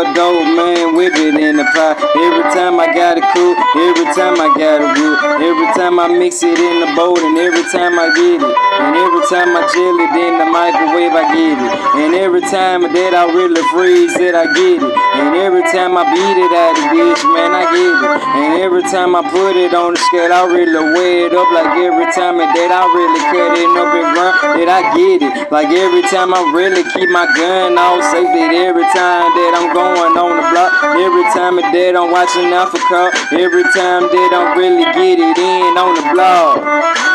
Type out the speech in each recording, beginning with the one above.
SpongeBob, dope man, whip it in the pot. Every time I got it cool, every time I got it wood. Every time I mix it in the bowl, and every time I get it. And every time I chill it in the microwave, I get it. And every time that I really freeze it, I get it. And every time I beat it out the dish, man, I get it. And every time I put it on the scale, I really weigh it up. Like every time that I really cut it up and grind, that I get it. Like every time I really keep my gun on safety. Every time that I'm going on the block, every time that I'm watching out for call, every time that I'm really get it in on the block.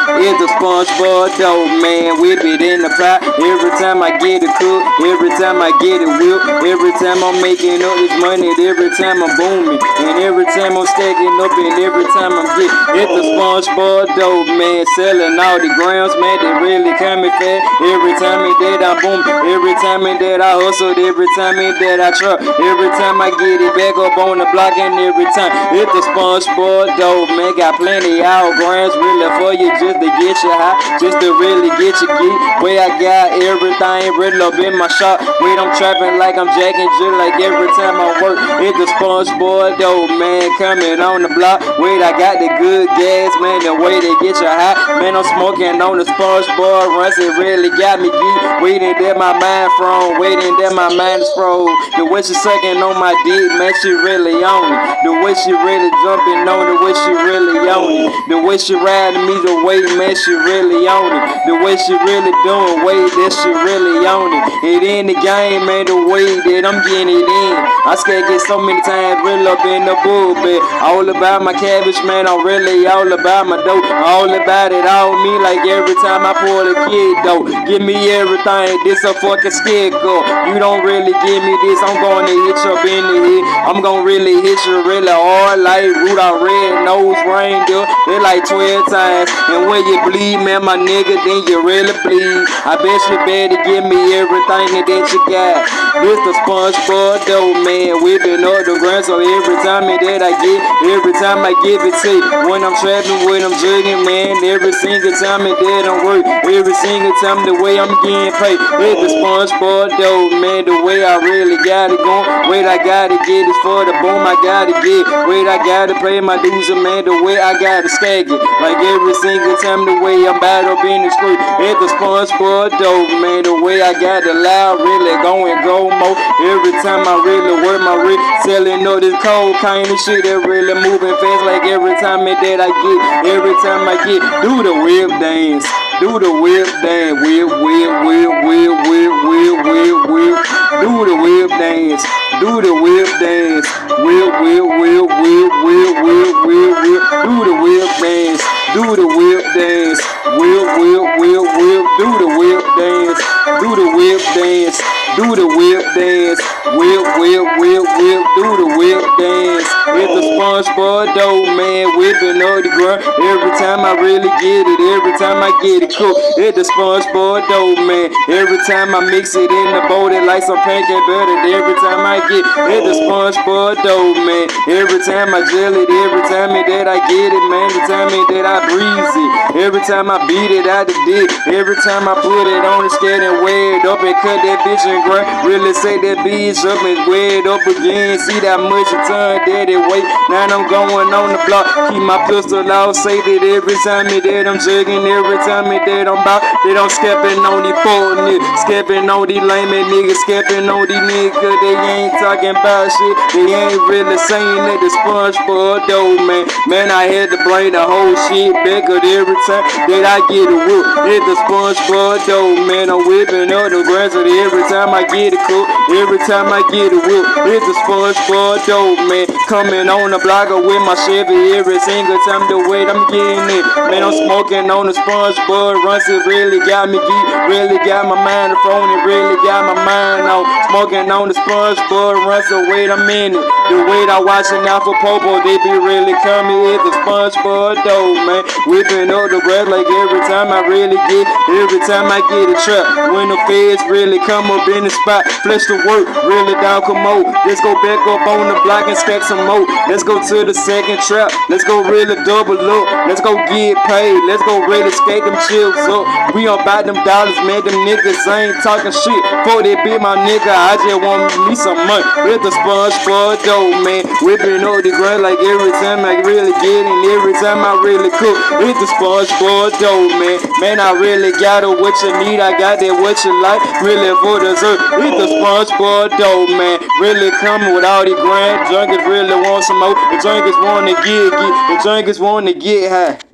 It's a SpongeBob dope man, whip it in the pot. Every time I get it cooked, every time I get it whipped, every time I'm making up this money, every time I'm booming, and every time I'm stacking up, and every time I'm getting. It's a SpongeBob dope man, selling all the grams, man, they really coming fat. Every time that I boom, every time that I hustle, every time that I truck, every time I get it back up on the block, and every time it's a SpongeBob dope man, got plenty of grams really for you just to get you high, just to really get you geek. Where I got everything really up in my shop. Wait, I'm trapping like I'm jacking just like every time I work. It's the SpongeBob dope man coming on the block. Wait, I got the good gas, man, the way they get you high. Man, I'm smoking on the SpongeBob runs, it really got me geek. Waiting that my mind from, waiting that my mind is froze. The way she sucking on my dick, man, she really on it. The way she really jumping on it, the way she really on it. The way she riding me, the way, man, she really on it. The way she really doing, way that she really on it. It in the game, man, the way that I'm getting it in. I scared get so many times, really up in the bullbit. All about my cabbage, man, I'm really all about my dope. All about it, all me, like every time I pull a kid, though. Give me everything, this a fucking skid go. You don't really give me this, I'm gonna hit you up in the head. I'm gonna really hit you really hard, like Rudolph Red Nose Reindeer. They like 12 times. And when you bleed, man, my nigga, then you really bleed. I bet you better give me everything that you got. This the SpongeBob dope man, whipping up the ground. So every time that I get, every time I give it to you, when I'm trapping, when I'm jugging, man, every single time that I'm work, every single time the way I'm getting paid. It's the SpongeBob dope man, the way I really got it going. Wait, I gotta get it for the boom, I gotta get. Wait, I gotta pay my dues, man, the way I gotta stack it. Like every single time the way I'm back up in the street. It's the SpongeBob dope man, the way I got the loud, really going go mo. Every time I really work my wrist, selling all this cold kind of shit that really moving fast. Like every time that I get, every time I get, do the whip dance. Do the whip dance, whip, whip, whip, whip, whip, whip, whip, whip. Do the whip dance, do the whip dance, whip, whip, whip, whip, whip, whip, whip, whip. Do the whip dance, do the whip dance, whip, whip, whip, whip. Do the whip dance, do the whip dance, do the whip dance, whip, whip, whip, whip. Do the whip dance. It's the SpongeBob dope man, whipping up the ground. Every time I really get it, every time I get it cooked. It's the SpongeBob dope man. Every time I mix it in the bowl, it like some pancake butter. Every time I get it's the SpongeBob dope man. Every time I gel it, every time that I get it, man, the time that I breeze it. Every time I beat it out the dick, every time I put it on the scale and weigh it up and cut that bitch and grind. Really say that bitch up and weigh it up again. See that much a ton that it weight. Now I'm going on the block. Keep my pistol out, say that every time that I'm jugging, every time that I'm bout, that I'm stepping on these poor niggas, stepping on these lame niggas, stepping on these niggas. They ain't talking about shit. They ain't really saying that the SpongeBob dope man. Man, I had to bring the whole shit back up every time that I get a whoop. It's the SpongeBob dope man. I'm whipping up the ground so every time I get a cook, every time I get a whoop. It's the SpongeBob dope man. Coming on the block with my Chevy every single time the way I'm getting it. Man, I'm smoking on the SpongeBob runs. It really got me geek, really got my mind phone. It really got my mind on smoking on the SpongeBob runs. The way I'm in it, the way I watching out for Popo, they be really coming. It's the SpongeBob dope man, whipping up the grass like every time I really get, every time I get a trap. When the feds really come up in the spot, flesh to work, really down commode. Let's go back up on the block and stack some some more. Let's go to the second trap. Let's go really double up. Let's go get paid. Let's go really skate them chips up. We on about them dollars, man. Them niggas ain't talking shit. For that be my nigga, I just want me some money. With the SpongeBob dough, man. Whipping up the grind like every time I really get it. Every time I really cook. With the SpongeBob dough, man. Man, I really got it. What you need, I got that. What you like, really for dessert. With the SpongeBob dough, man. Really coming with all the grand. Junkies really want some more. The junkies wanna get. The junkies wanna get high.